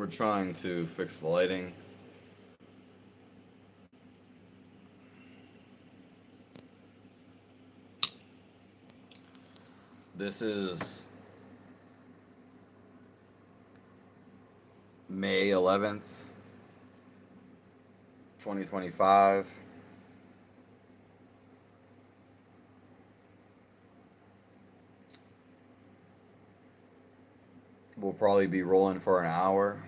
We're trying to fix the lighting. This is May 11th, 2025. We'll probably be rolling for an hour.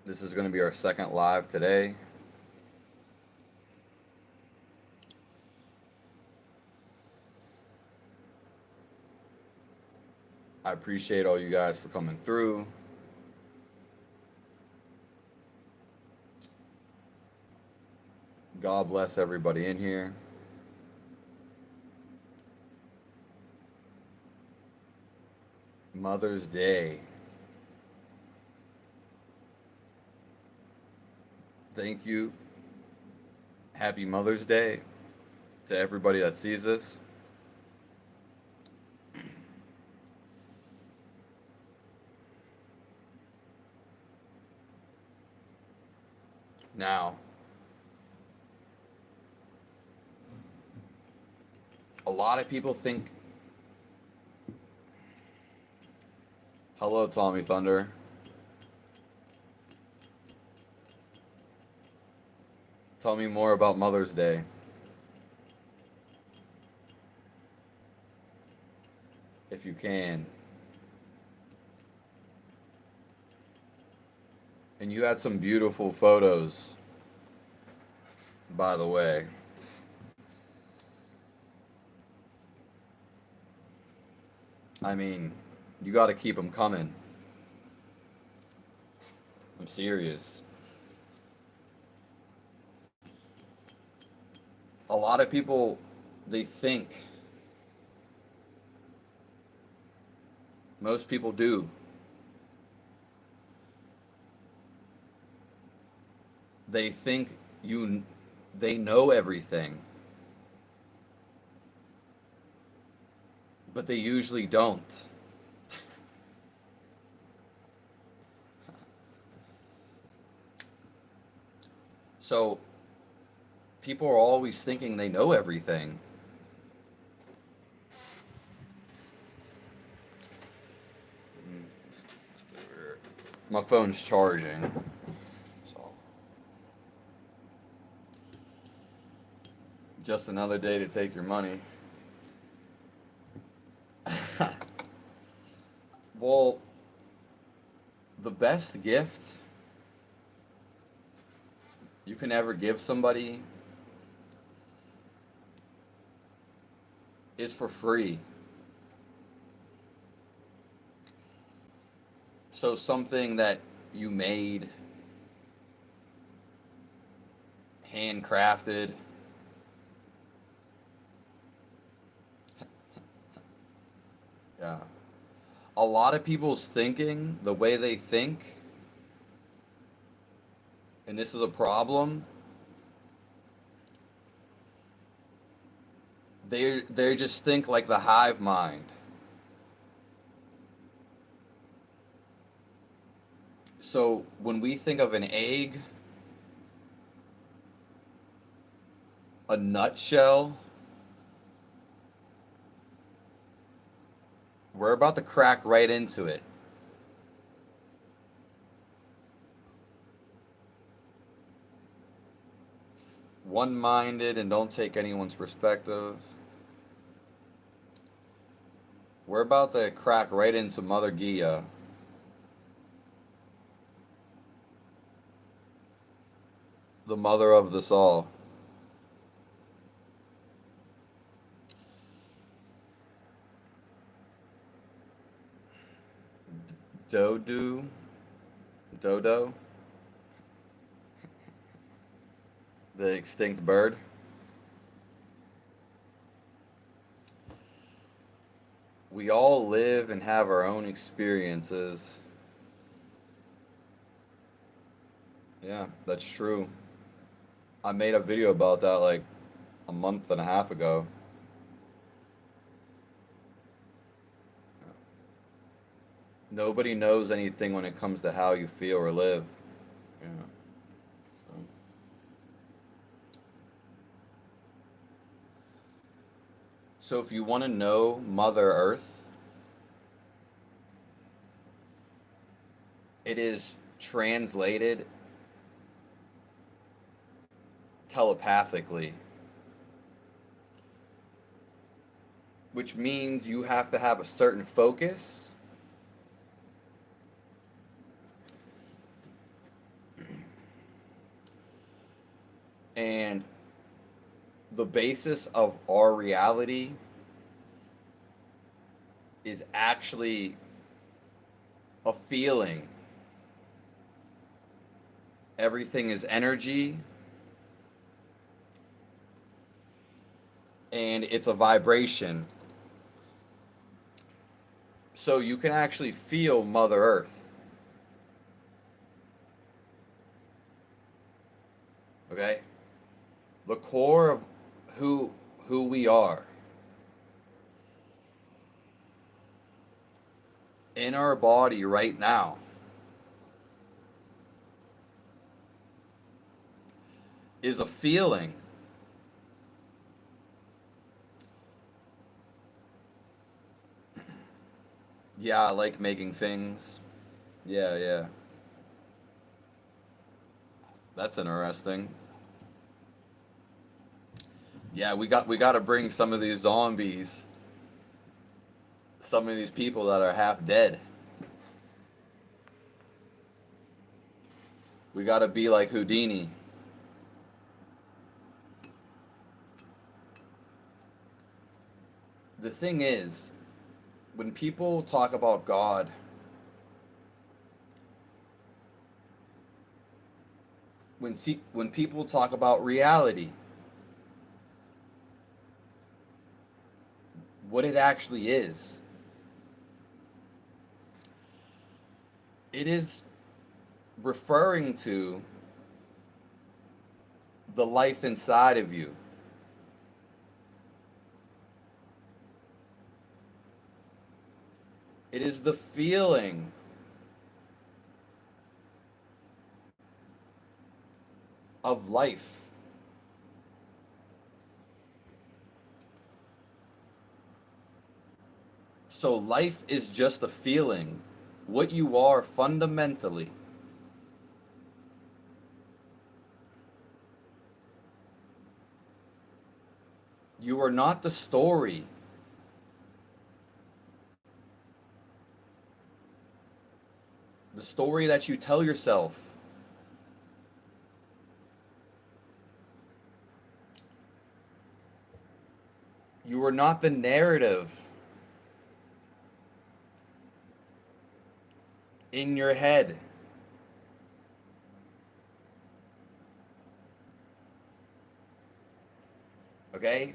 This is going to be our second live today. I appreciate all you guys for coming through. God bless everybody in here. Mother's Day. Thank you. Happy Mother's Day to everybody that sees this. Now, a lot of people think, hello, Tommy Thunder. Tell me more about Mother's Day. If you can. And you had some beautiful photos, by the way. I mean, you got to keep them coming. I'm serious. A lot of people, they think, most people do, they think they know everything, but they usually don't. So people are always thinking they know everything. My phone's charging. So just another day to take your money. Well, the best gift you can ever give somebody is for free. So something that you made, handcrafted. Yeah. A lot of people's thinking, the way they think, and this is a problem, they just think like the hive mind. So when we think of an egg, a nutshell, we're about to crack right into it. One-minded and don't take anyone's perspective. We're about to crack right into Mother Gia. The mother of this all. Dodo, the extinct bird. We all live and have our own experiences. Yeah, that's true. I made a video about that like a month and a half ago. Nobody knows anything when it comes to how you feel or live. Yeah. So, so if you want to know Mother Earth, it is translated telepathically, which means you have to have a certain focus and the basis of our reality is actually a feeling. Everything is energy and it's a vibration. So you can actually feel Mother Earth. Okay? The core of who we are in our body right now is a feeling. Yeah, I like making things. Yeah, yeah. That's interesting. Yeah, we got to bring some of these zombies, some of these people that are half dead. We got to be like Houdini. The thing is, when people talk about God, when people talk about reality, what it actually is, it is referring to the life inside of you. It is the feeling of life. So life is just a feeling. What you are fundamentally. You are not the story. The story that you tell yourself. You are not the narrative in your head. Okay?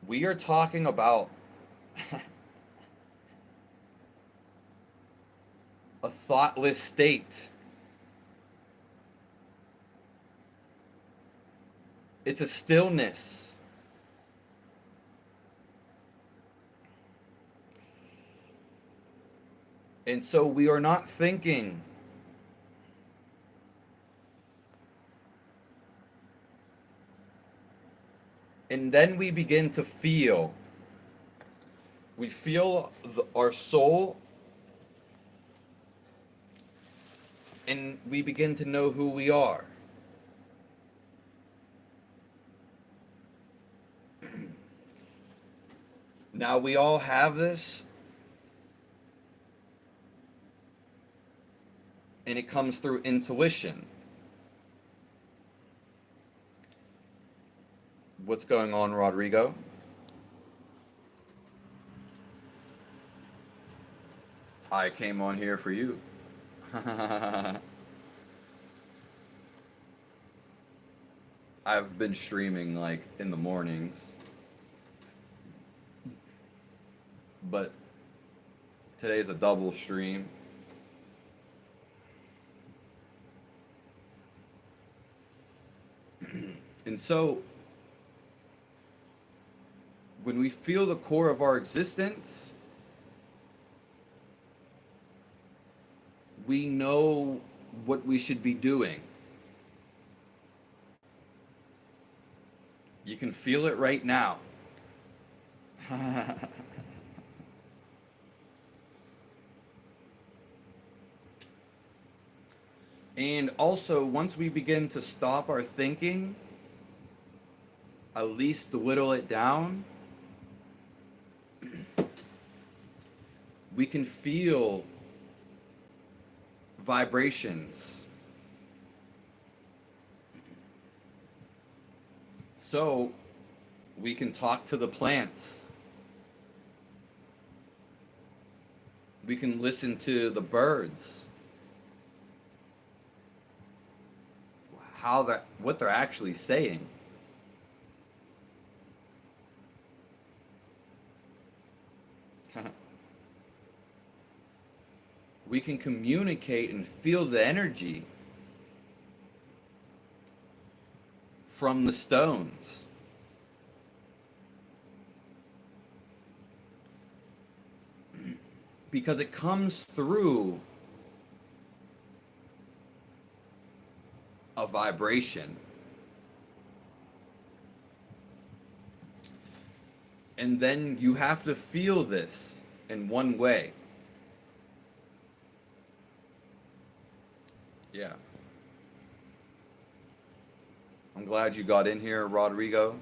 We are talking about a thoughtless state. It's a stillness. And so we are not thinking. And then we begin to feel. We feel our soul, and we begin to know who we are. Now we all have this, and it comes through intuition. What's going on, Rodrigo? I came on here for you. I've been streaming like in the mornings, but today's a double stream. And so, when we feel the core of our existence, We know what we should be doing. You can feel it right now. And also, once we begin to stop our thinking, at least whittle it down, we can feel vibrations. So we can talk to the plants. We can listen to the birds. What they're actually saying. We can communicate and feel the energy from the stones. Because it comes through a vibration. And then you have to feel this in one way. Yeah. I'm glad you got in here, Rodrigo.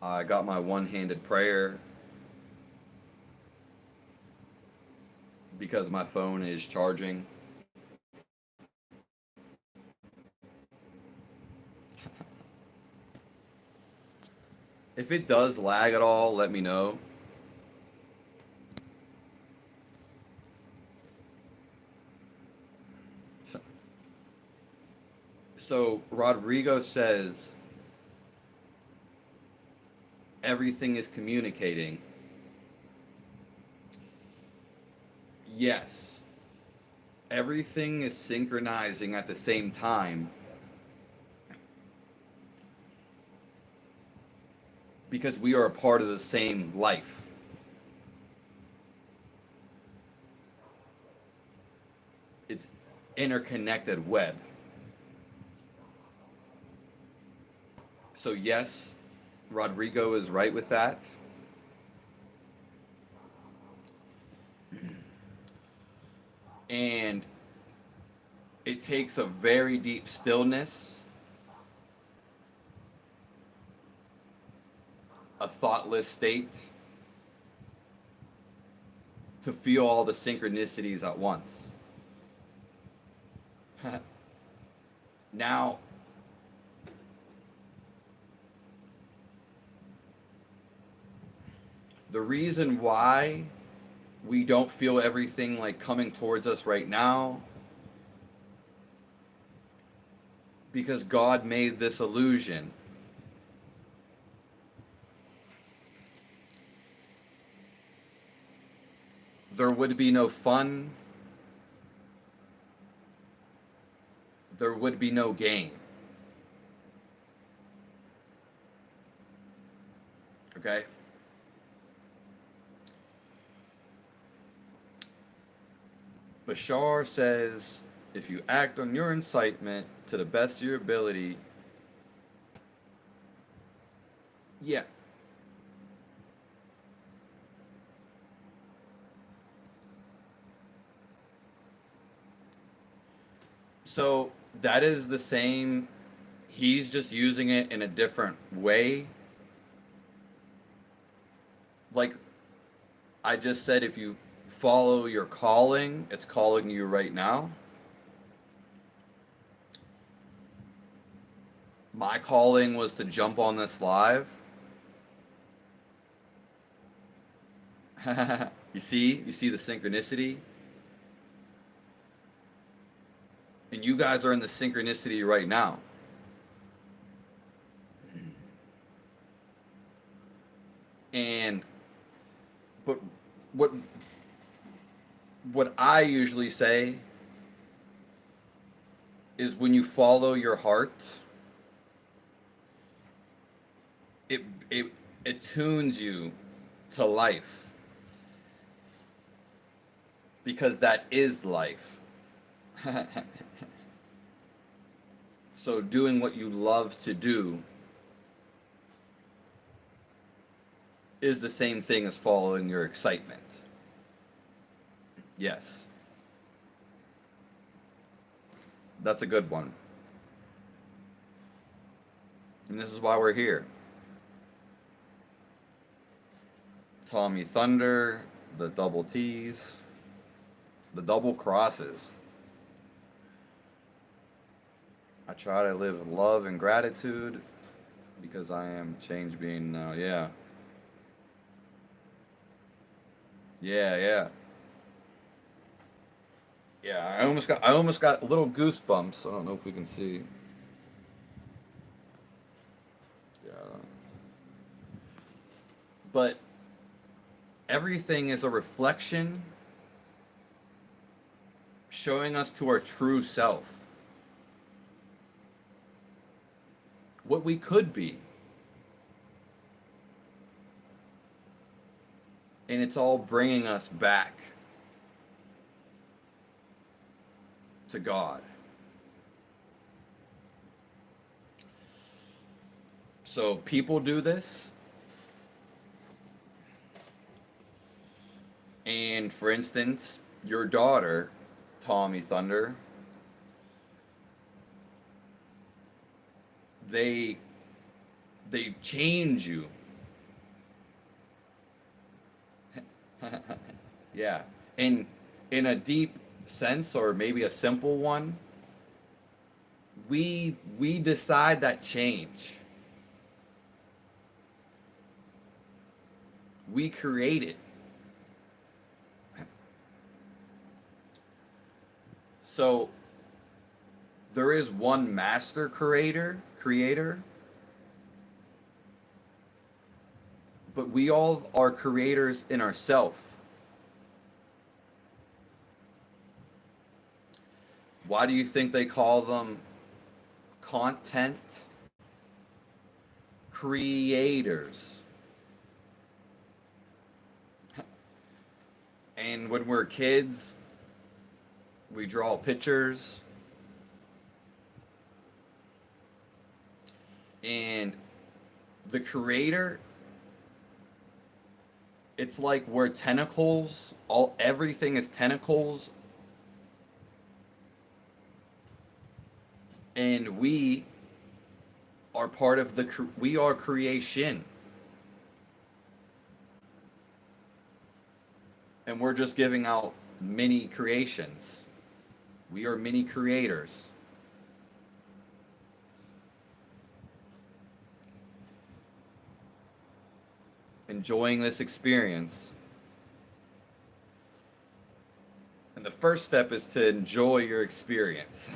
I got my one-handed prayer because my phone is charging. If it does lag at all, let me know. So Rodrigo says everything is communicating. Yes. Everything is synchronizing at the same time. Because we are a part of the same life. It's interconnected web. So yes, Rodrigo is right with that. And it takes a very deep stillness, a thoughtless state, to feel all the synchronicities at once. Now, the reason why we don't feel everything like coming towards us right now, because God made this illusion. There would be no fun. There would be no gain. Okay? Bashar says, if you act on your incitement to the best of your ability, yeah. So that is the same. He's just using it in a different way. Like I just said, if you follow your calling, it's calling you right now. My calling was to jump on this live. You see the synchronicity? And you guys are in the synchronicity right now. And but what I usually say is when you follow your heart, it tunes you to life. because that is life. So doing what you love to do is the same thing as following your excitement. Yes. That's a good one. And this is why we're here. Tommy Thunder, the double T's, the double crosses. I try to live with love and gratitude because I am change being now. Yeah. Yeah, yeah. Yeah, I almost got little goosebumps. I don't know if we can see. Yeah. But everything is a reflection showing us to our true self. What we could be. And it's all bringing us back to God. So people do this. And for instance, your daughter, Tommy Thunder, they change you. Yeah. In a deep sense, or maybe a simple one, we decide that change. We create it. So there is one master creator, but we all are creators in ourselves. Why do you think they call them content creators? And when we're kids, we draw pictures. And the creator, it's like we're tentacles. Everything is tentacles. And we are part of we are creation. And we're just giving out mini creations. We are mini creators. Enjoying this experience. And the first step is to enjoy your experience.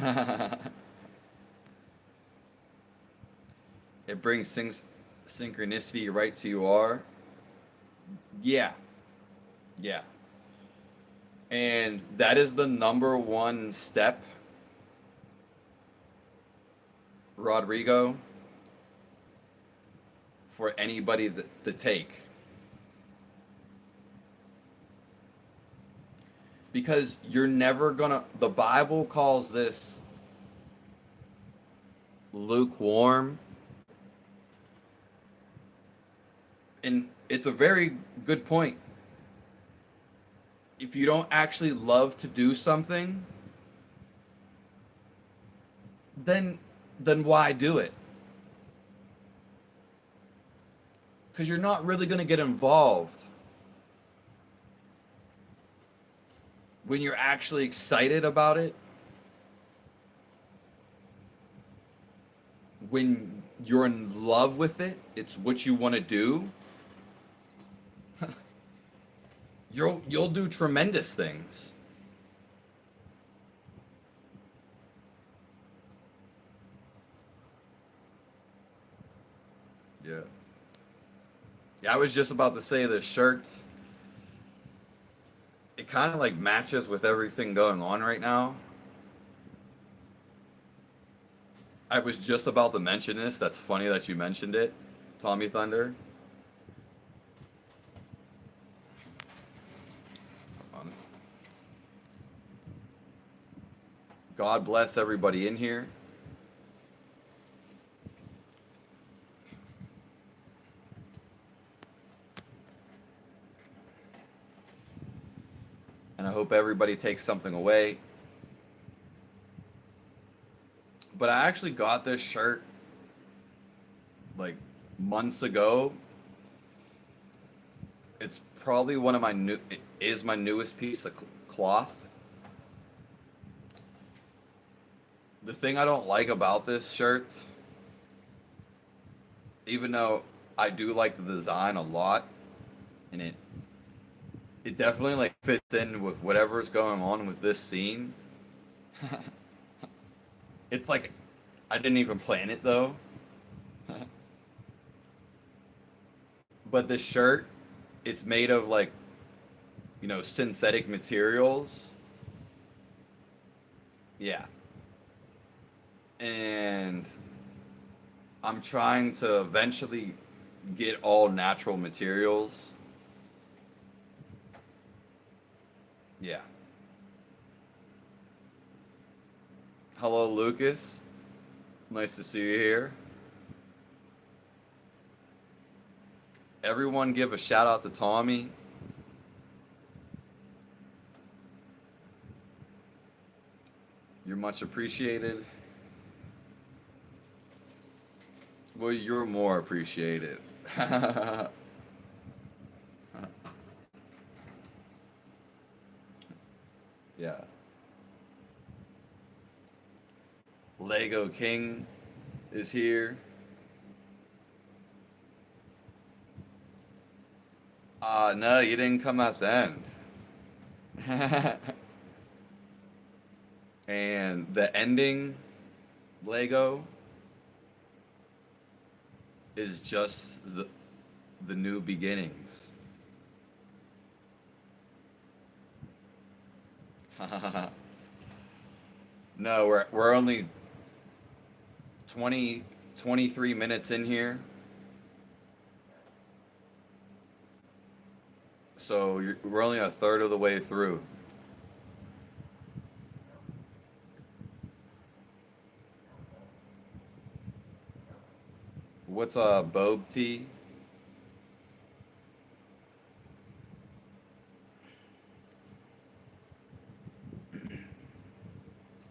It brings synchronicity right to you are. Yeah. Yeah. And that is the number one step, Rodrigo, for anybody to take. Because you're never gonna, the Bible calls this lukewarm. And it's a very good point. If you don't actually love to do something, then why do it? Because you're not really going to get involved when you're actually excited about it, when you're in love with it, it's what you want to do. You'll do tremendous things. Yeah. Yeah, I was just about to say the shirt. It kind of like matches with everything going on right now. I was just about to mention this. That's funny that you mentioned it, Tommy Thunder. God bless everybody in here. And I hope everybody takes something away. But I actually got this shirt like months ago. It's probably one of my new. It is my newest piece of cloth. The thing I don't like about this shirt, even though I do like the design a lot, and it definitely like fits in with whatever's going on with this scene. It's like I didn't even plan it though. But the shirt, it's made of like, synthetic materials. Yeah. And I'm trying to eventually get all natural materials. Yeah. Hello, Lucas. Nice to see you here. Everyone give a shout out to Tommy. You're much appreciated. Well, you're more appreciated. Yeah. Lego King is here. No, you didn't come at the end. And the ending, Lego, is just the new beginnings. No, we're only 23 minutes in here. So we're only a third of the way through. What's a bobe tea?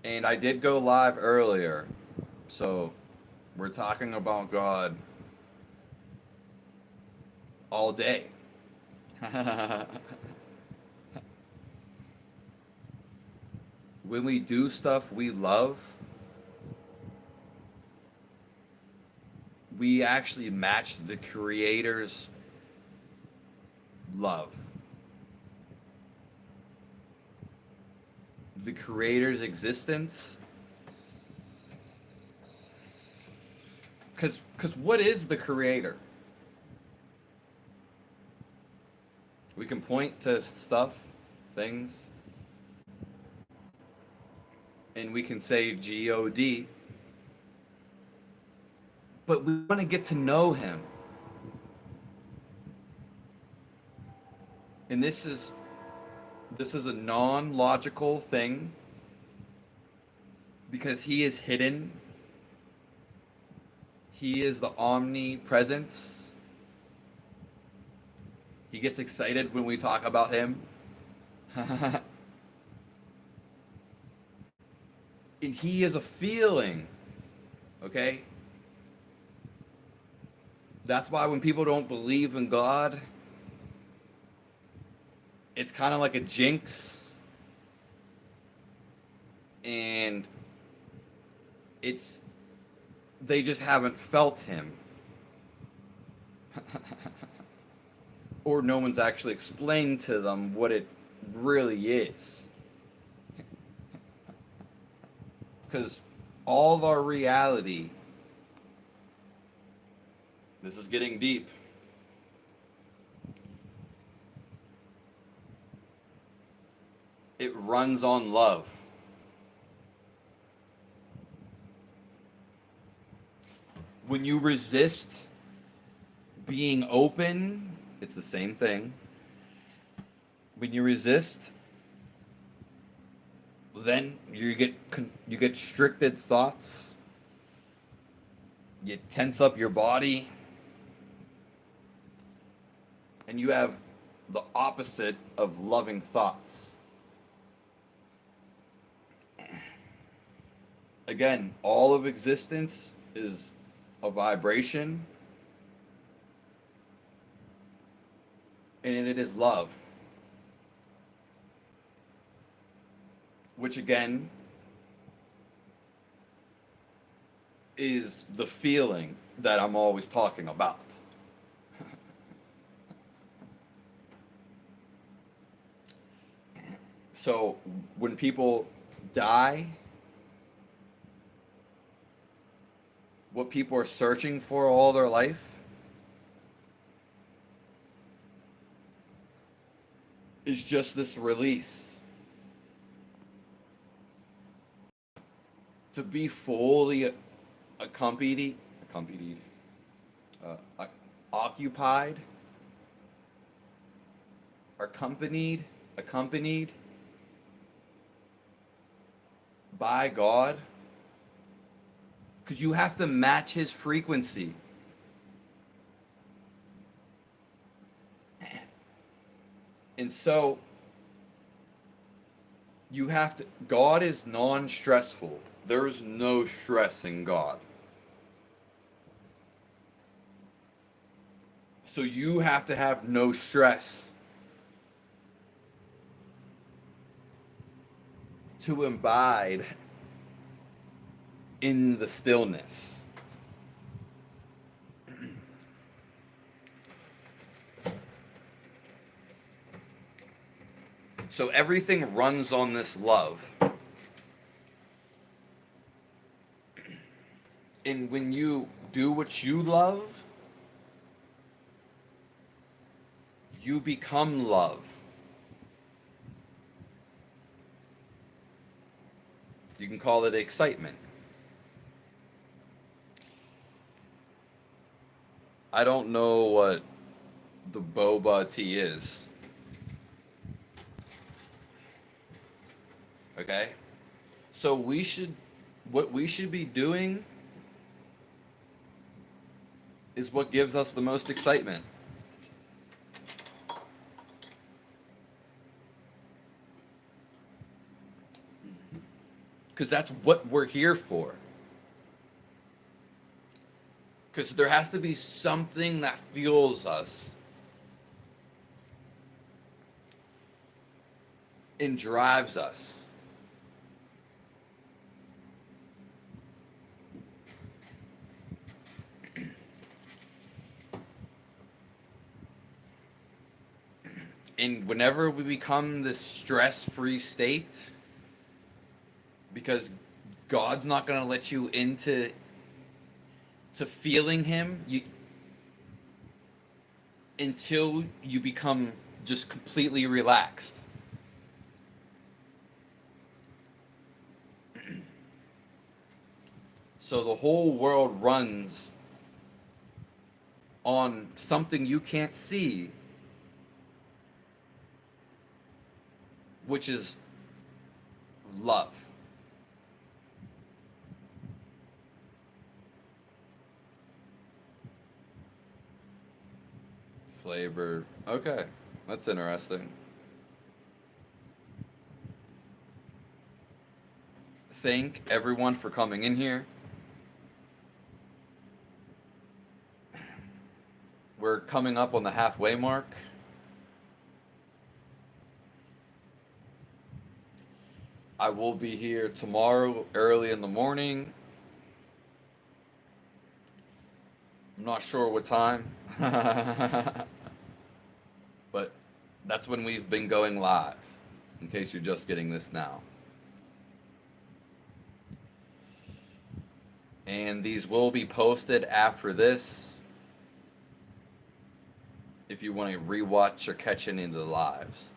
And I did go live earlier. So we're talking about God all day. When we do stuff we love, we actually match the creator's love. The creator's existence. Because what is the creator? We can point to stuff, things, and we can say God, but we want to get to know him. And this is a non-logical thing because he is hidden. He is the omnipresence. He gets excited when we talk about him. And he is a feeling. Okay? That's why when people don't believe in God, it's kind of like a jinx. And they just haven't felt him. Or no one's actually explained to them what it really is. Because all of our reality, this is getting deep. It runs on love. When you resist being open, it's the same thing. When you resist then you get restricted thoughts. You tense up your body, and you have the opposite of loving thoughts. Again, all of existence is a vibration, and it is love. Which again is the feeling that I'm always talking about. So when people die, what people are searching for all their life is just this release. To be fully accompanied, occupied, accompanied by God, because you have to match His frequency. And so you have to, God is non-stressful. There's no stress in God. So you have to have no stress to abide in the stillness. So everything runs on this love. And when you do what you love, you become love. You can call it excitement. I don't know what the boba tea is. Okay? So what we should be doing is what gives us the most excitement. Because that's what we're here for. Because there has to be something that fuels us and drives us. And whenever we become this stress-free state, because God's not going to let you into feeling Him until you become just completely relaxed. So the whole world runs on something you can't see, which is love. Flavor. Okay, that's interesting. Thank everyone for coming in here. We're coming up on the halfway mark. I will be here tomorrow early in the morning. I'm not sure what time. But that's when we've been going live, in case you're just getting this now. And these will be posted after this, if you want to rewatch or catch any of the lives.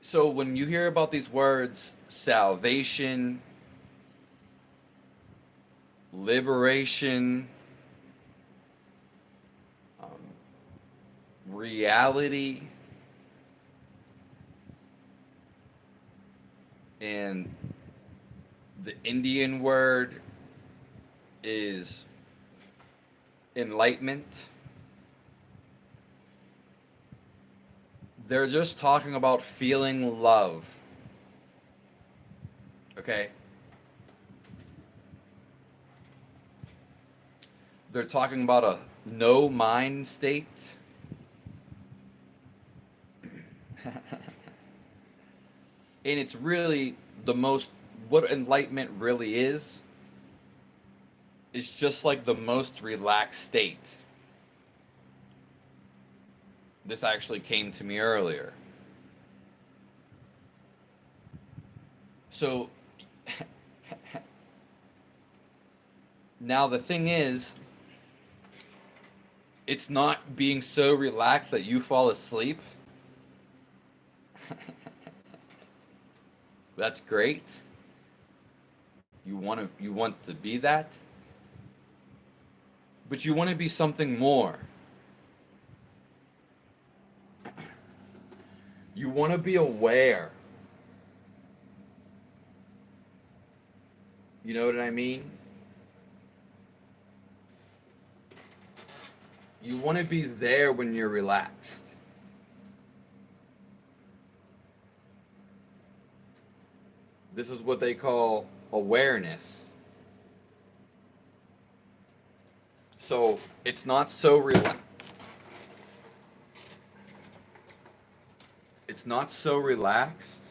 So when you hear about these words, salvation, liberation, um, reality, and the Indian word is enlightenment. They're just talking about feeling love. Okay? They're talking about a no mind state. And it's really the most, what enlightenment really is just like the most relaxed state. This actually came to me earlier. So now the thing is, it's not being so relaxed that you fall asleep. That's great. You want to be that, but you want to be something more. You want to be aware. You know what I mean? You want to be there when you're relaxed. This is what they call awareness. So it's not so it's not so relaxed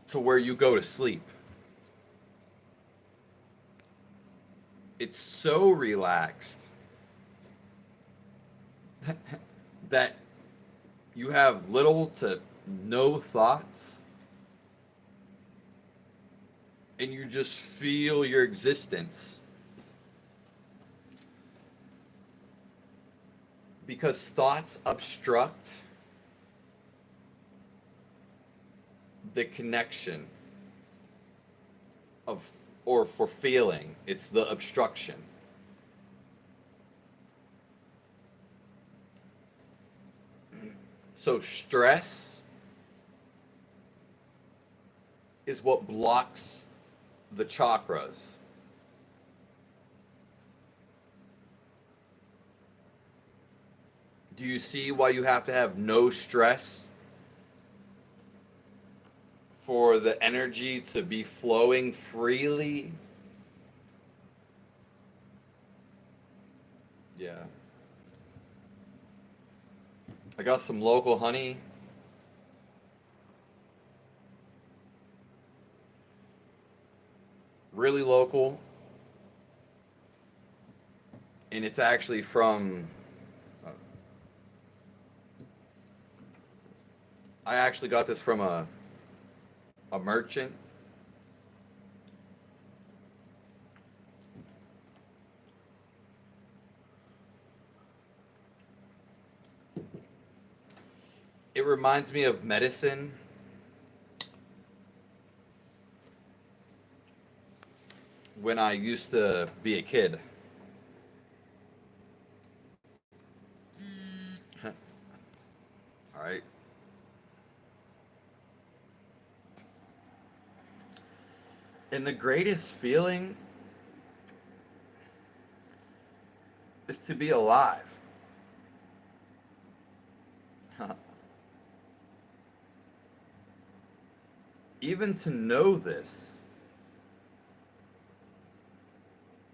to where you go to sleep. It's so relaxed that you have little to no thoughts and you just feel your existence. Because thoughts obstruct the connection of, or for feeling, it's the obstruction. So stress is what blocks the chakras. Do you see why you have to have no stress for the energy to be flowing freely? Yeah. I got some local honey. Really local. And it's actually from I actually got this from a merchant. It reminds me of medicine. When I used to be a kid. All right. And the greatest feeling is to be alive. Even to know this,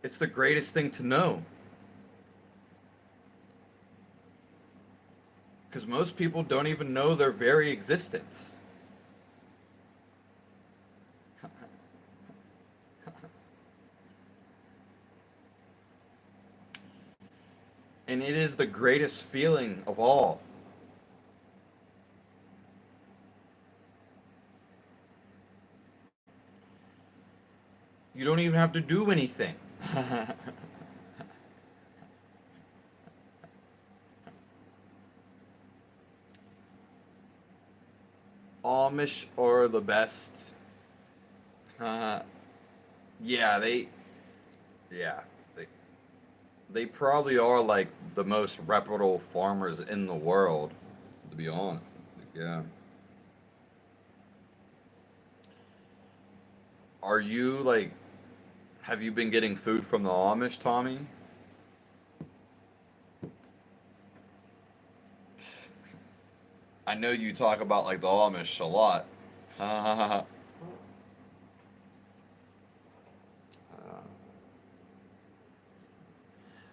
it's the greatest thing to know. Because most people don't even know their very existence. And it is the greatest feeling of all. You don't even have to do anything. Amish are the best. Yeah, yeah, they, they probably are like the most reputable farmers in the world, to be honest. Yeah. Are you like, have you been getting food from the Amish, Tommy? I know you talk about like the Amish a lot.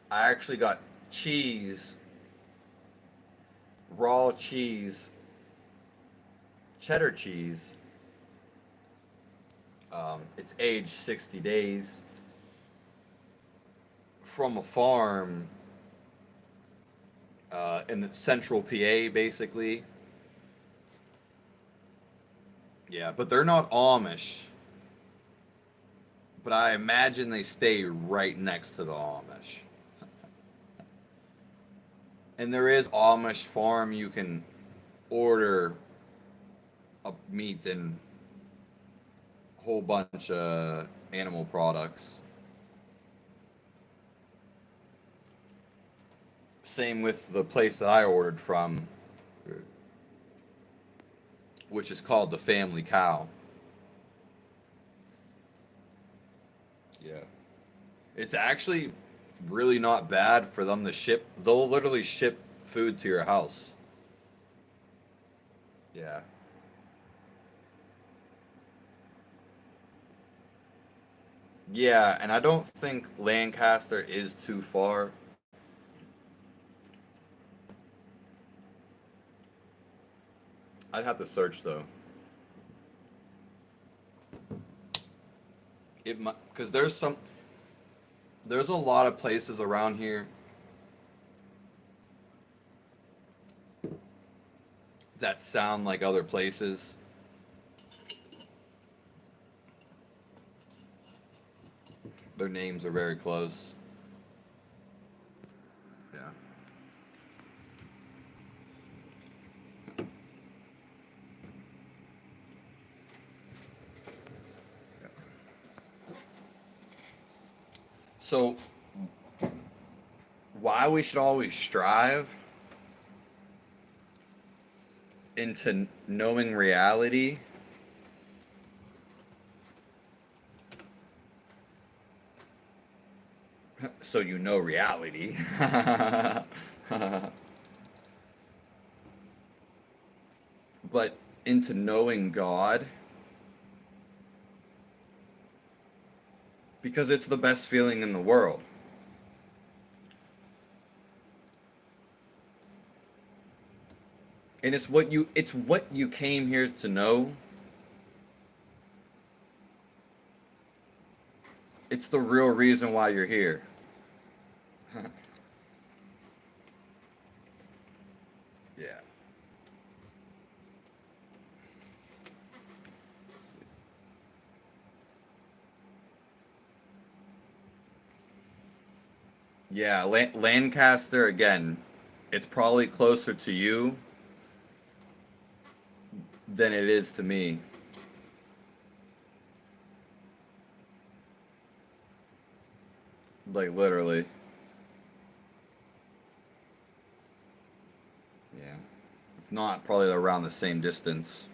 I actually got cheese, raw cheese, cheddar cheese. It's aged 60 days from a farm in the central PA, basically. Yeah, but they're not Amish. But I imagine they stay right next to the Amish. And there is Amish farm you can order a meat and a whole bunch of animal products. Same with the place that I ordered from, which is called the Family Cow. Yeah. It's actually really not bad for them to ship. They'll literally ship food to your house. Yeah. Yeah, and I don't think Lancaster is too far. I'd have to search though. It might, because there's a lot of places around here that sound like other places. Their names are very close. Yeah. So why we should always strive into knowing reality, so you know reality. But into knowing God, because it's the best feeling in the world. And it's what you came here to know. It's the real reason why you're here. Yeah. Yeah, Lancaster again. It's probably closer to you than it is to me. Like literally. Yeah. If not, probably around the same distance.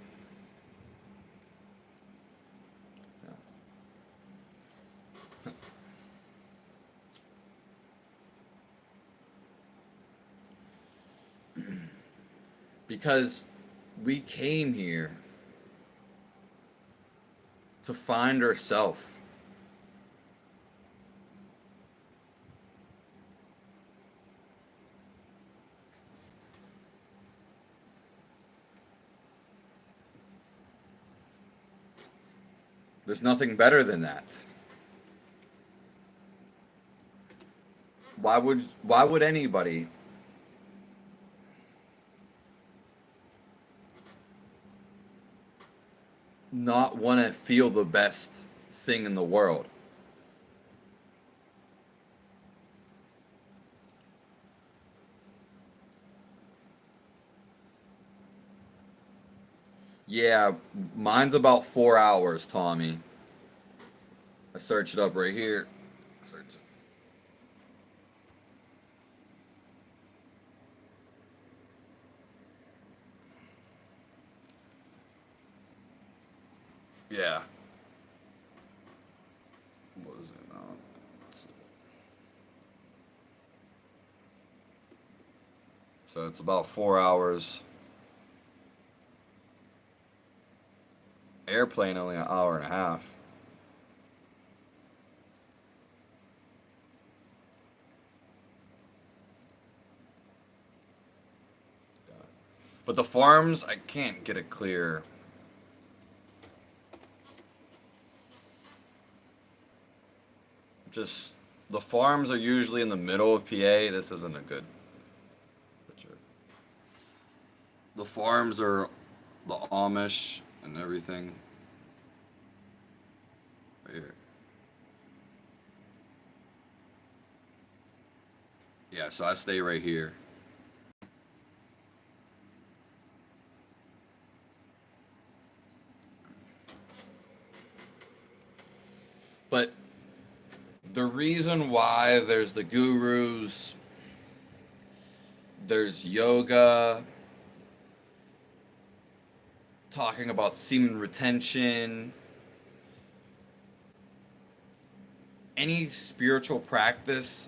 Because we came here to find ourselves. There's nothing better than that. Why would anybody not want to feel the best thing in the world? Yeah, mine's about 4 hours, Tommy. I search it up right here. Search it. Yeah. What was it? So it's about 4 hours. Airplane only an hour and a half. But the farms, I can't get a clear. Just the farms are usually in the middle of PA. This isn't a good picture. The farms are the Amish and everything. Right here. Yeah, so I stay right here. But the reason why there's the gurus, there's yoga, talking about semen retention, any spiritual practice,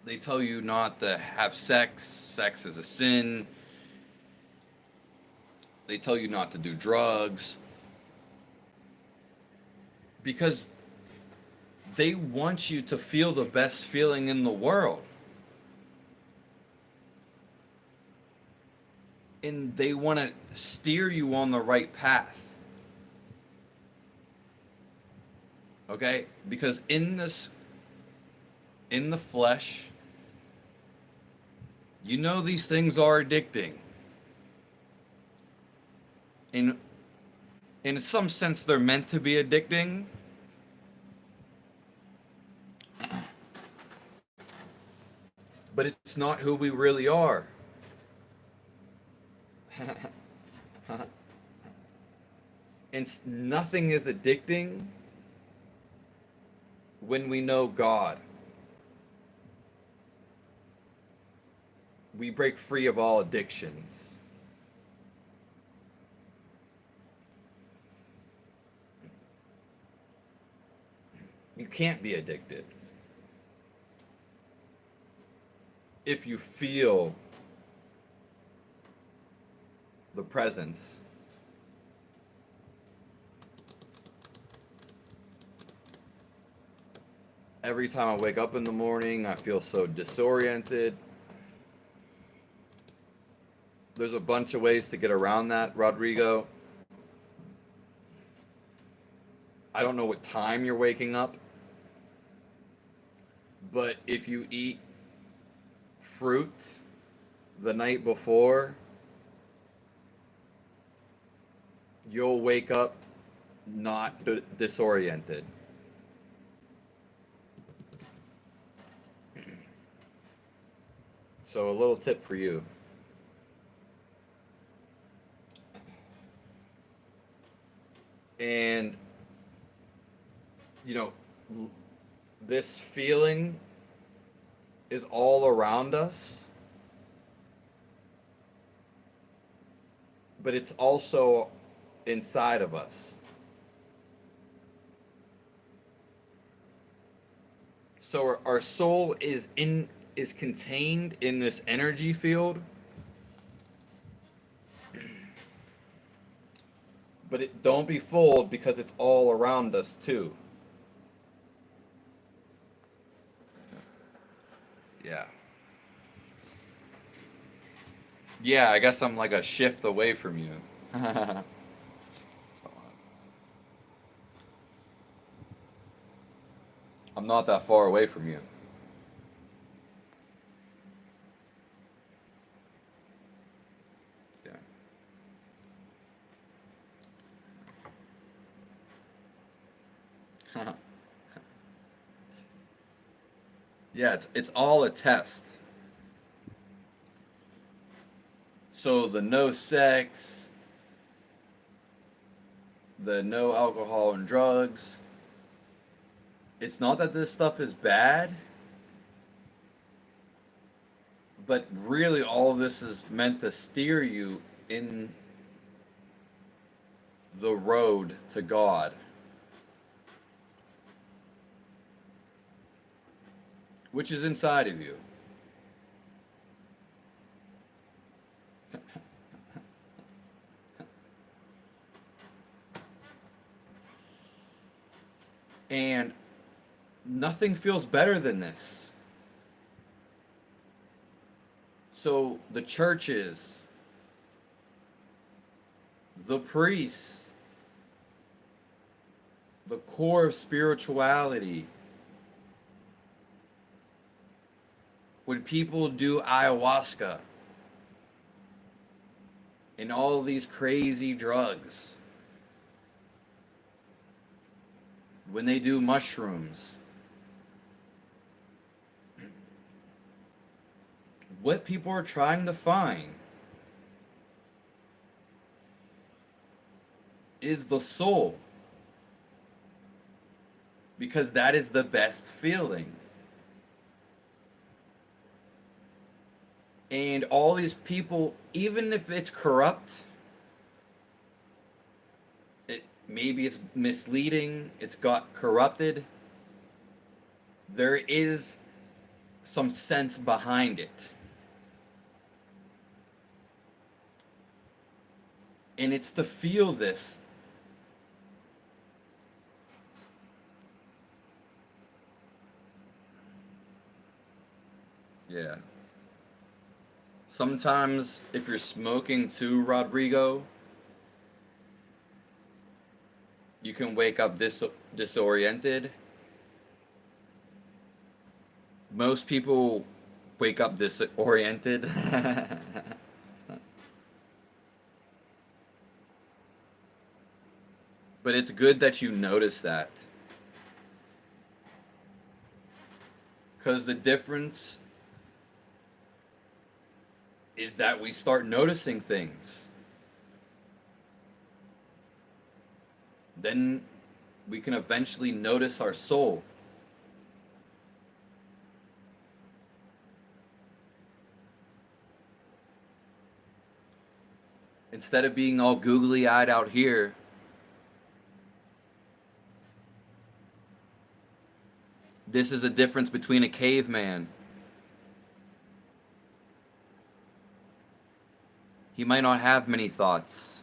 they tell you not to have sex. Sex is a sin. They tell you not to do drugs. Because they want you to feel the best feeling in the world. And they want to steer you on the right path. Okay? Because in the flesh, you know these things are addicting. In some sense, they're meant to be addicting. But it's not who we really are. And nothing is addicting when we know God. We break free of all addictions. You can't be addicted if you feel the presence. Every time I wake up in the morning, I feel so disoriented. There's a bunch of ways to get around that, Rodrigo. I don't know what time you're waking up, but if you eat fruit the night before, you'll wake up not disoriented. So a little tip for you. And, you know, this feeling is all around us, but it's also inside of us. So our soul is contained in this energy field, but don't be fooled because it's all around us too. Yeah. Yeah, I guess I'm like a shift away from you. I'm not that far away from you. Yeah. Yeah, it's all a test. So the no sex, the no alcohol and drugs. It's not that this stuff is bad, but really all of this is meant to steer you in the road to God, which is inside of you. And nothing feels better than this. So the churches, the priests, the core of spirituality, when people do ayahuasca and all these crazy drugs, when they do mushrooms, what people are trying to find is the soul, because that is the best feeling. And all these people, even if it's corrupt, maybe it's misleading, it's got corrupted, there is some sense behind it. And it's to feel this. Yeah. Sometimes if you're smoking too, Rodrigo, you can wake up disoriented. Most people wake up disoriented. But it's good that you notice that. Because the difference is that we start noticing things. Then we can eventually notice our soul. Instead of being all googly-eyed out here, this is a difference between a caveman. He might not have many thoughts.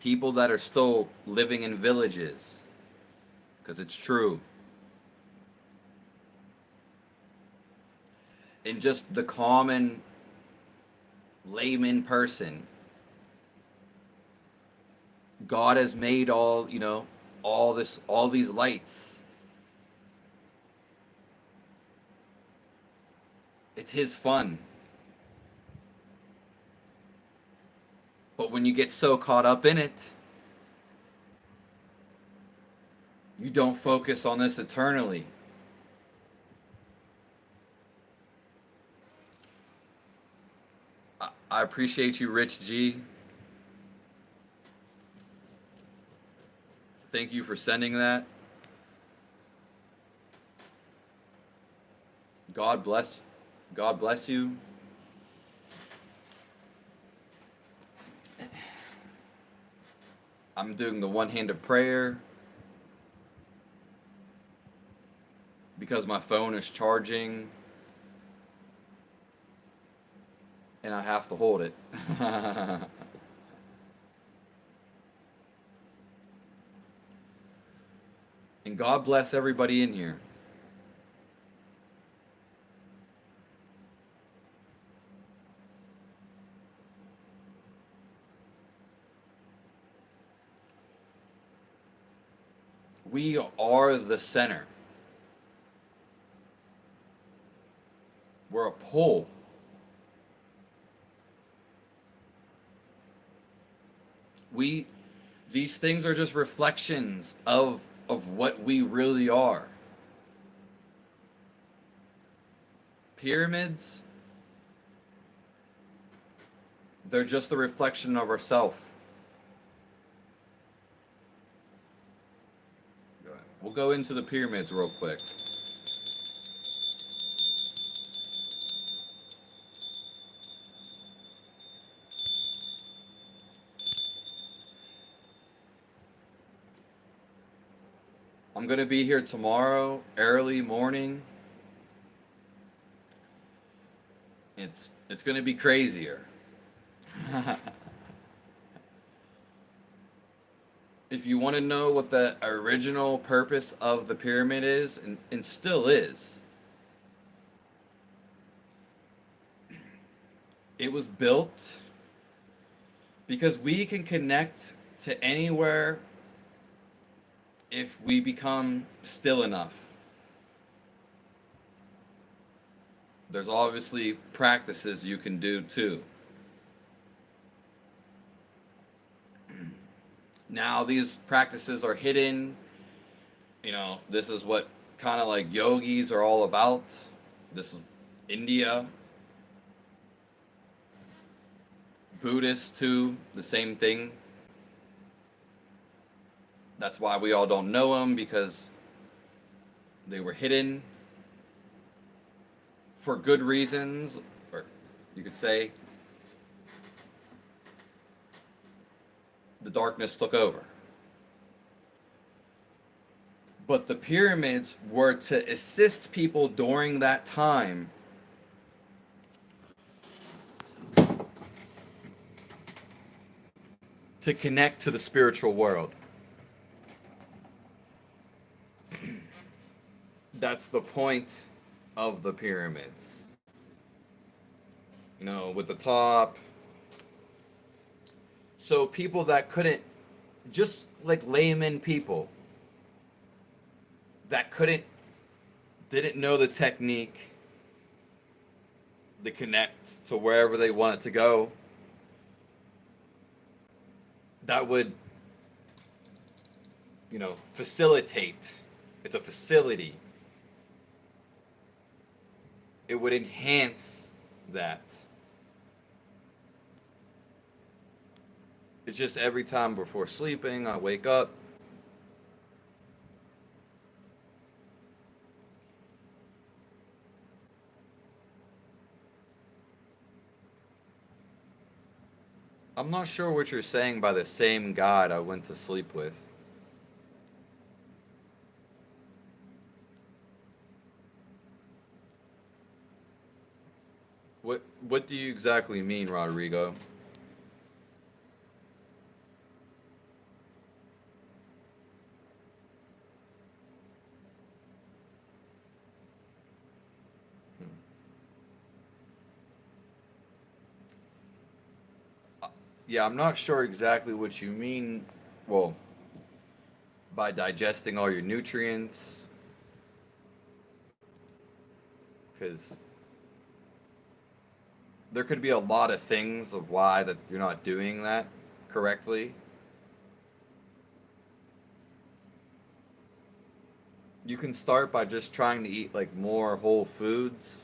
People that are still living in villages, because it's true. And just the common layman person, God has made all these lights. It's his fun. But when you get so caught up in it, you don't focus on this eternally. I appreciate you, Rich G. Thank you for sending that. God bless you. I'm doing the one-handed prayer because my phone is charging and I have to hold it. And God bless everybody in here. We are the center. We're a pole. These things are just reflections of what we really are. Pyramids, They're just a reflection of ourselves. We'll go into the pyramids real quick. I'm gonna be here tomorrow, early morning. It's gonna be crazier. If you want to know what the original purpose of the pyramid is, and still is, it was built because we can connect to anywhere if we become still enough. There's obviously practices you can do too. Now, these practices are hidden. This is what kind of like yogis are all about. This is India. Buddhists too, the same thing. That's why we all don't know them, because they were hidden for good reasons, or you could say the darkness took over. But the pyramids were to assist people during that time to connect to the spiritual world. That's the point of the pyramids. With the top. So people that couldn't, just like layman people, that didn't know the technique to connect to wherever they wanted to go, that would, facilitate. It's a facility. It would enhance that. It's just every time before sleeping, I wake up. I'm not sure what you're saying by the same God I went to sleep with. What do you exactly mean, Rodrigo? Yeah, I'm not sure exactly what you mean. Well, by digesting all your nutrients, because there could be a lot of things of why that you're not doing that correctly. You can start by just trying to eat like more whole foods.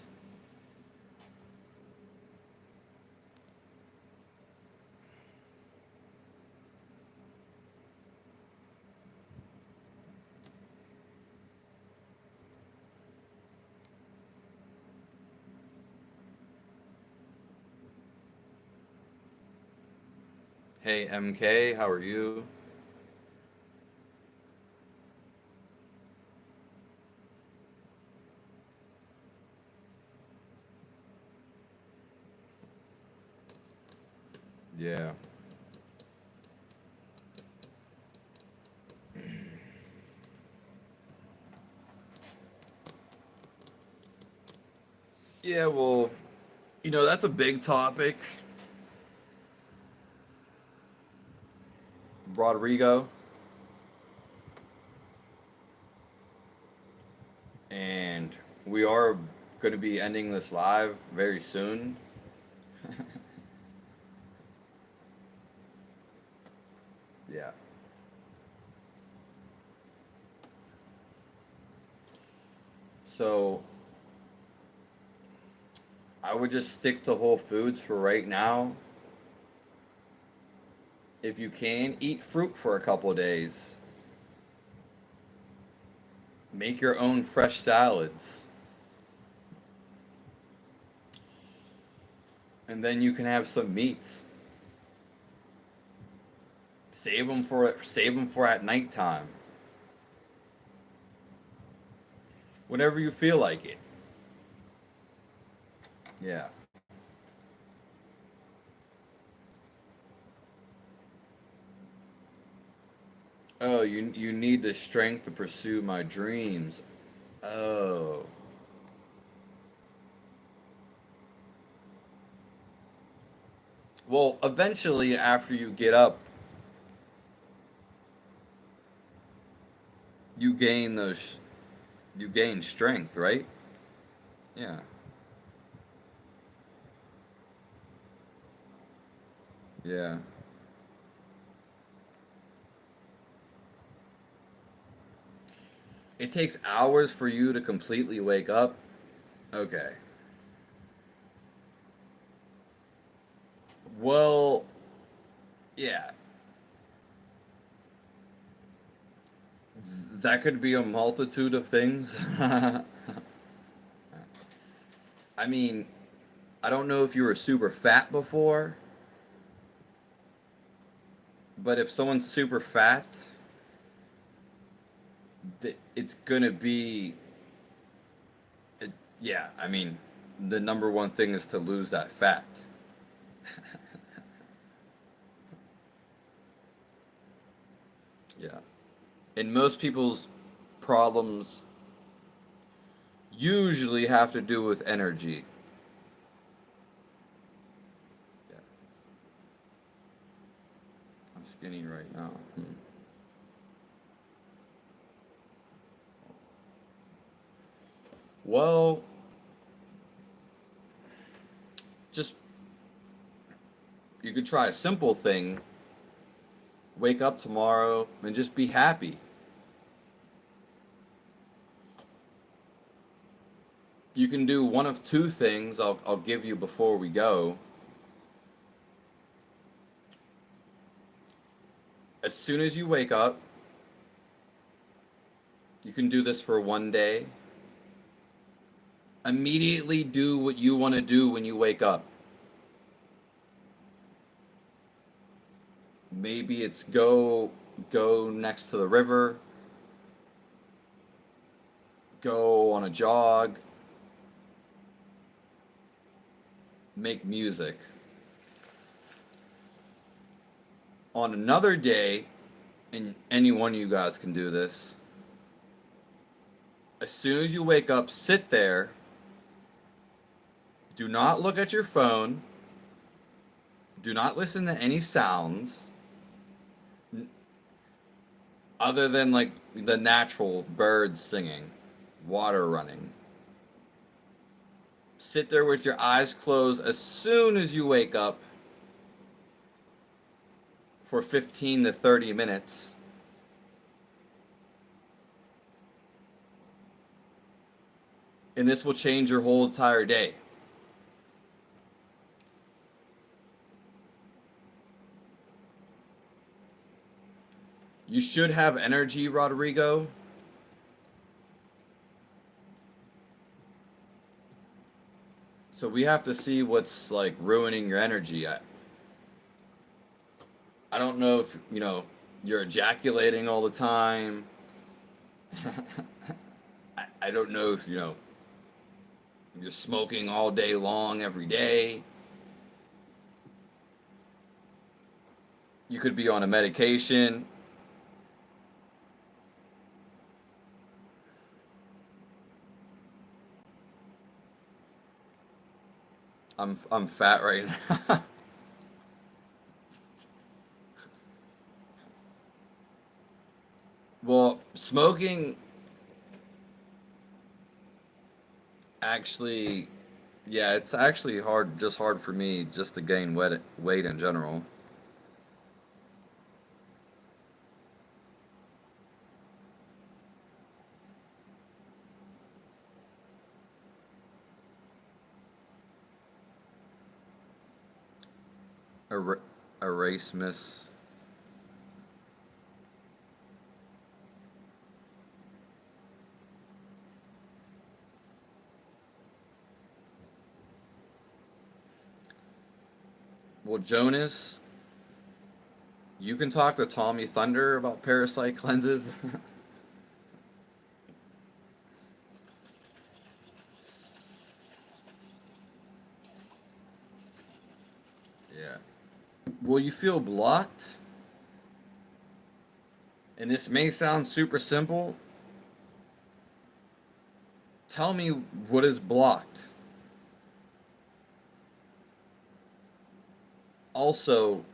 Hey MK, how are you? Yeah. Yeah, well, that's a big topic, Rodrigo. And we are going to be ending this live very soon. Yeah. So I would just stick to whole foods for right now. if you can, eat fruit for a couple of days. Make your own fresh salads. And then you can have some meats. Save them for at nighttime. Whenever you feel like it. Yeah. Oh, you need the strength to pursue my dreams. Oh. Well, eventually after you get up, you gain those you gain strength, right? Yeah. Yeah. It takes hours for you to completely wake up. Okay. Well, yeah. That could be a multitude of things. I mean, I don't know if you were super fat before, but if someone's super fat, it's gonna be, it, yeah. I mean, the number one thing is to lose that fat. Yeah. And most people's problems usually have to do with energy. Yeah. I'm skinny right now. Well, just you could try a simple thing. Wake up tomorrow and just be happy. You can do one of two things I'll give you before we go. As soon as you wake up, you can do this for one day. Immediately do what you want to do when you wake up. Maybe it's go next to the river, go on a jog, make music. On another day, and any one of you guys can do this, as soon as you wake up, sit there, do not look at your phone, do not listen to any sounds other than like the natural birds singing, water running. Sit there with your eyes closed as soon as you wake up for 15 to 30 minutes. And this will change your whole entire day. You should have energy, Rodrigo. So we have to see what's like ruining your energy. I don't know if, you're ejaculating all the time. I don't know if, you're smoking all day long every day. You could be on a medication. I'm fat right now. Well, smoking actually, yeah, it's actually hard for me just to gain weight in general. Er- Erasmus. Well, Jonas, you can talk to Tommy Thunder about parasite cleanses. Yeah. Will you feel blocked? And this may sound super simple. Tell me what is blocked. Also,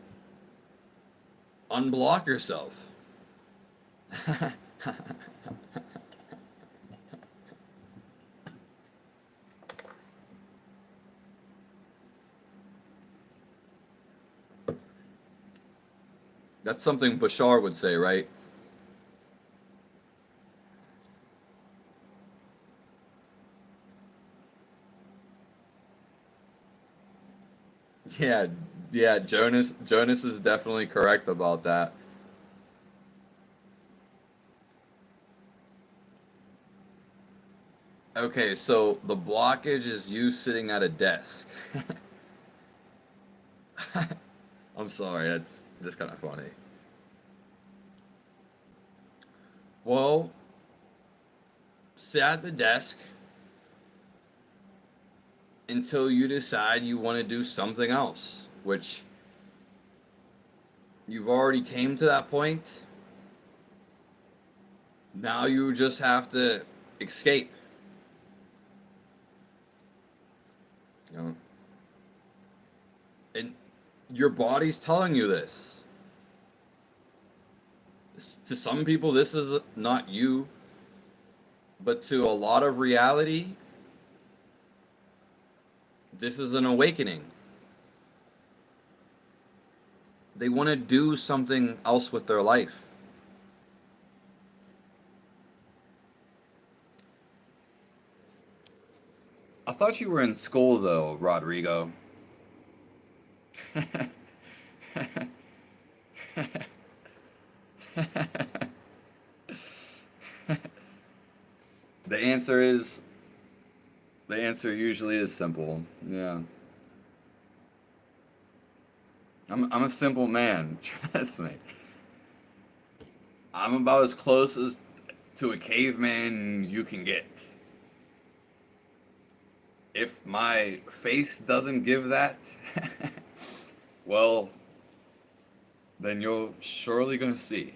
unblock yourself. That's something Bashar would say, right? Yeah, yeah, Jonas is definitely correct about that. Okay, so the blockage is you sitting at a desk. I'm sorry, that's just kind of funny. Well, sit at the desk until you decide you want to do something else, which you've already came to that point. Now you just have to escape. You know, and your body's telling you this. To some people, this is not you, but to a lot of reality, this is an awakening. They want to do something else with their life. I thought you were in school though, Rodrigo. The answer is the answer usually is simple. Yeah. I'm a simple man, trust me. I'm about as close as to a caveman you can get. If my face doesn't give that, well, then you're surely gonna see.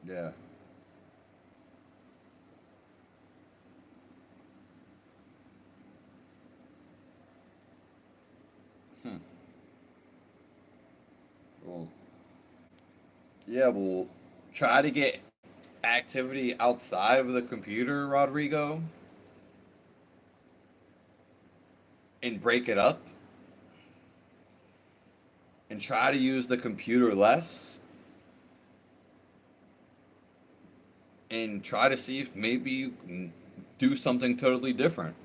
Yeah. Hmm. Well, yeah, well, try to get activity outside of the computer, Rodrigo, and break it up and try to use the computer less and try to see if maybe you can do something totally different.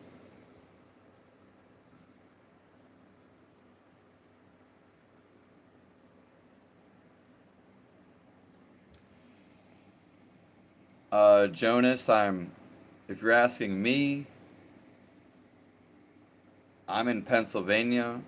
Jonas, if you're asking me, I'm in Pennsylvania.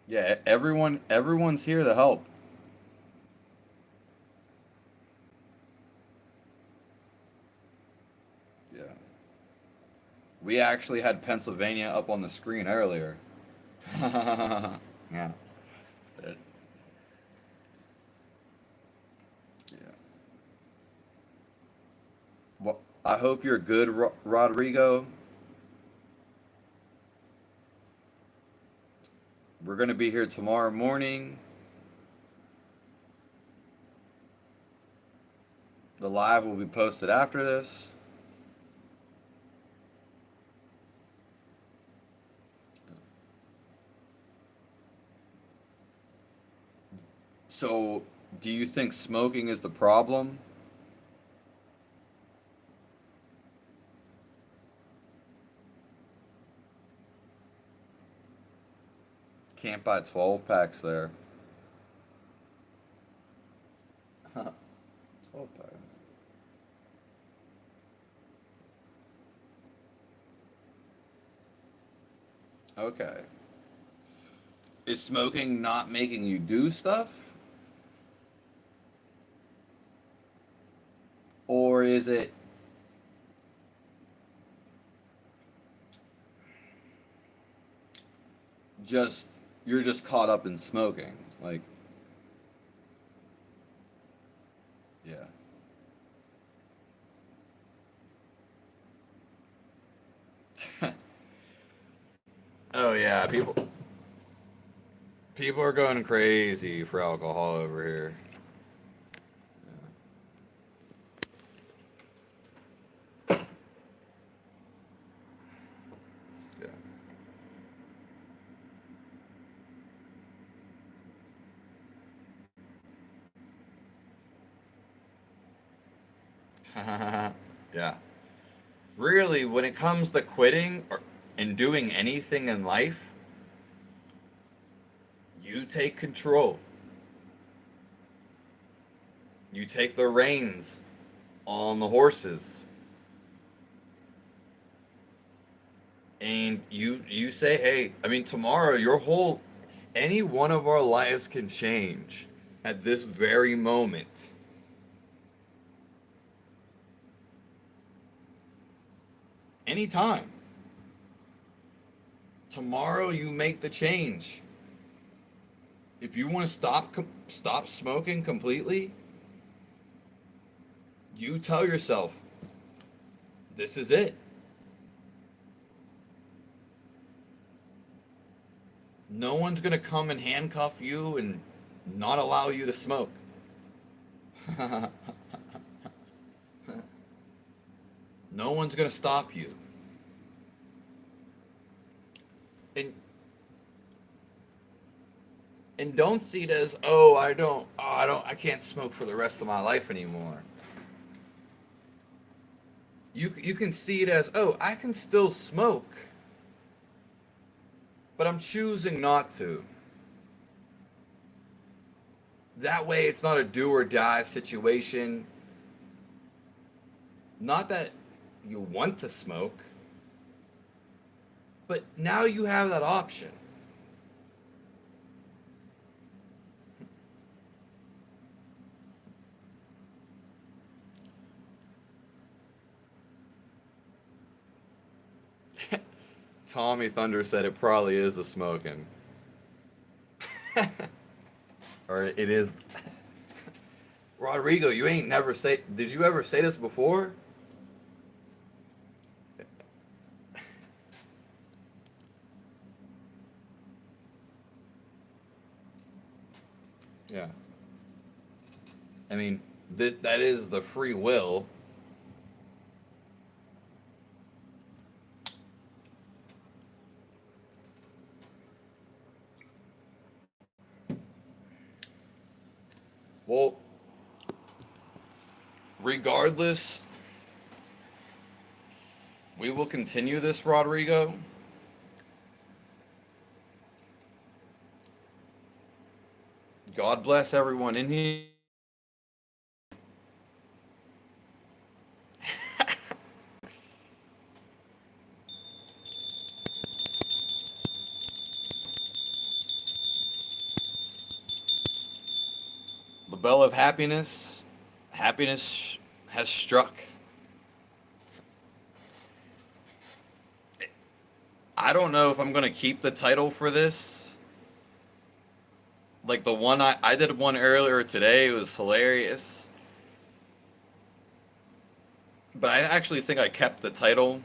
Yeah, everyone's here to help. Yeah. We actually had Pennsylvania up on the screen earlier. Yeah. It- yeah. Well, I hope you're good, Rodrigo. We're going to be here tomorrow morning. The live will be posted after this. So, do you think smoking is the problem? Can't buy 12 packs there. 12 packs. Okay. Is smoking not making you do stuff? Or is it just you're just caught up in smoking? Like, yeah. Oh yeah, people are going crazy for alcohol over here. Yeah. Yeah. Really, when it comes to quitting and doing anything in life, you take control. You take the reins on the horses. And you say, "Hey, I mean tomorrow your whole any one of our lives can change at this very moment. Anytime. Tomorrow you make the change. If you want to stop smoking completely, you tell yourself, this is it. No one's going to come and handcuff you and not allow you to smoke. No one's going to stop you. And and don't see it as, "Oh, I can't smoke for the rest of my life anymore." You can see it as, "Oh, I can still smoke, but I'm choosing not to." That way it's not a do or die situation. Not that you want to smoke, but now you have that option. Tommy Thunder said it probably is the smoking. Or it is. Rodrigo, you ain't never say. Did you ever say this before? Yeah. I mean, that is the free will. Well, regardless, we will continue this, Rodrigo. God bless everyone in here. The bell of happiness. Happiness has struck. I don't know if I'm going to keep the title for this. Like the one I did one earlier today, it was hilarious. But I actually think I kept the title.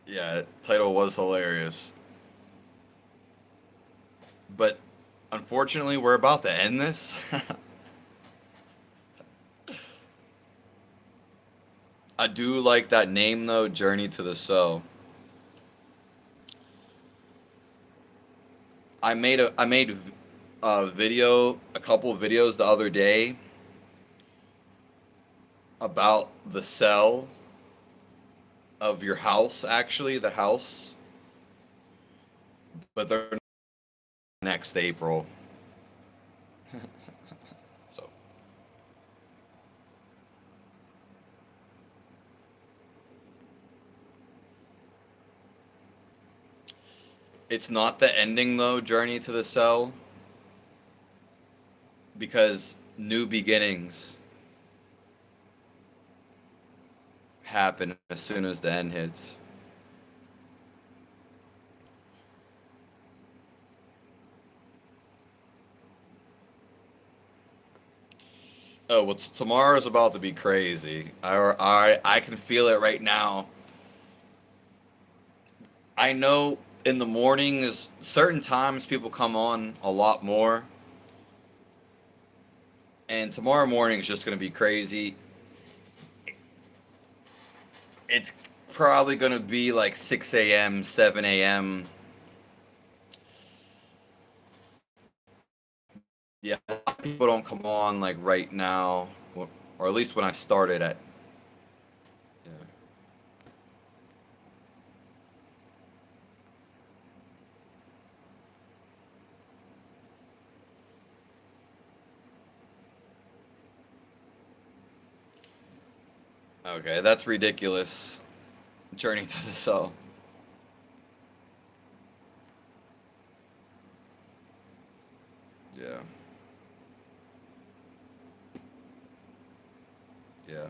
Yeah, title was hilarious. But unfortunately, we're about to end this. I do like that name though, Journey to the Cell. I made a video, a couple of videos the other day about the cell of your house, actually, the house. but they're next April. So it's not the ending though, Journey to the Cell, because new beginnings happen as soon as the end hits. Oh, well, tomorrow's about to be crazy. I can feel it right now. I know in the mornings, certain times people come on a lot more, and tomorrow morning is just going to be crazy. It's probably going to be like 6 a.m., 7 a.m. Yeah, a lot of people don't come on like right now, or at least when I started at. Yeah. Okay, that's ridiculous. Journey to the Cell. Yeah. Yeah.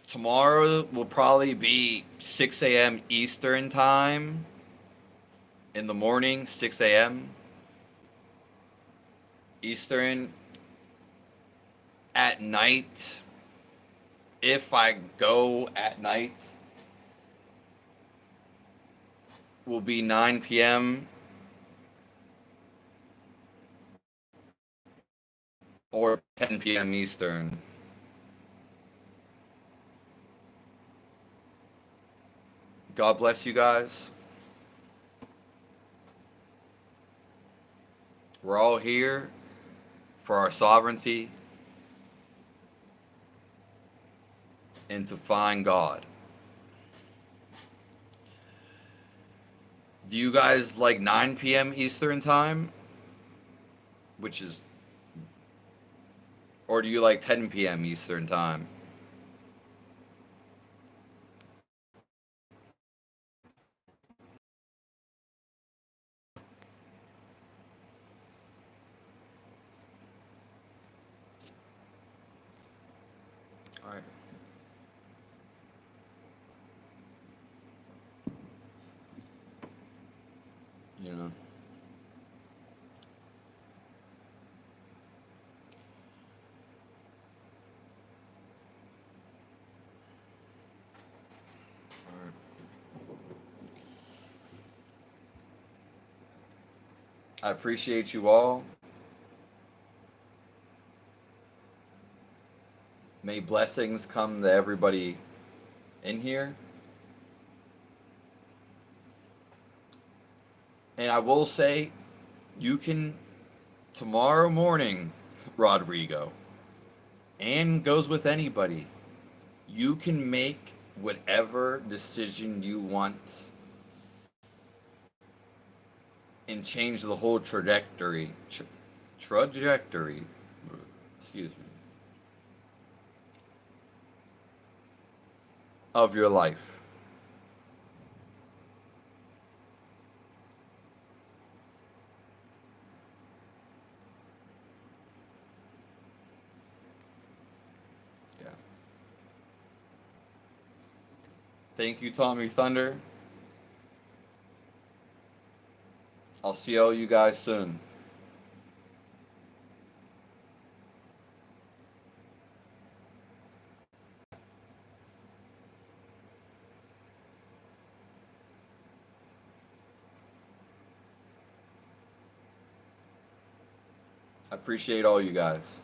Tomorrow will probably be 6 a.m. Eastern time in the morning, 6 a.m. Eastern. At night, if I go at night, will be 9 p.m. or 10 p.m. Eastern. God bless you guys. We're all here for our sovereignty and to find God. Do you guys like 9 p.m. Eastern time? Which is, or do you like 10 p.m. Eastern time? All right. You know. All right. I appreciate you all. May blessings come to everybody in here. And I will say, you can tomorrow morning, Rodrigo, and goes with anybody. You can make whatever decision you want and change the whole trajectory, excuse me, of your life. Yeah. Thank you, Tommy Thunder. I'll see all you guys soon. I appreciate all you guys.